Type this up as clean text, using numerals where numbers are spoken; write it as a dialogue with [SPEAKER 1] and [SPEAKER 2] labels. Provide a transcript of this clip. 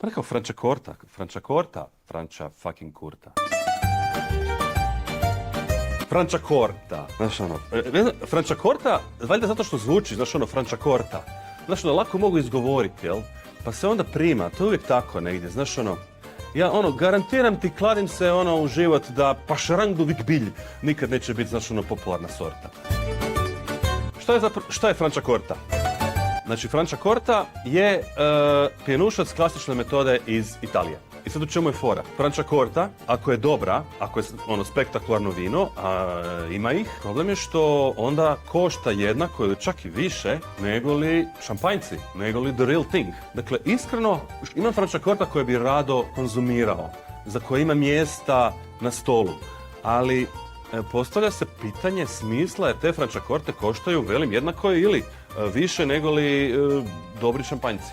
[SPEAKER 1] Pa rekao Franciacorta, Francia fucking kurta. Franciacorta, znaš ono, Franciacorta, valjda zato što zvuči, znaš ono, Franciacorta. Znaš ono, lako mogu izgovoriti, jel? Pa se onda prima, to je uvijek tako negdje, znaš ono, ja ono, garantiram ti, kladim se ono u život da pašarangduvik bilj nikad neće biti, znaš ono, popularna sorta. Šta je Franciacorta? Znači, Franciacorta je pjenušac klasične metode iz Italije. I sad u čemu je fora? Franciacorta, ako je dobra, ako je ono spektakularno vino, a ima ih, problem je što onda košta jednako ili čak i više nego li šampanjci, nego li the real thing. Dakle, iskreno, imam Franciacorta koje bi rado konzumirao, za koje ima mjesta na stolu, ali postavlja se pitanje smisla jer te Franciacorte koštaju, velim, jednako ili više nego li dobri šampanjci.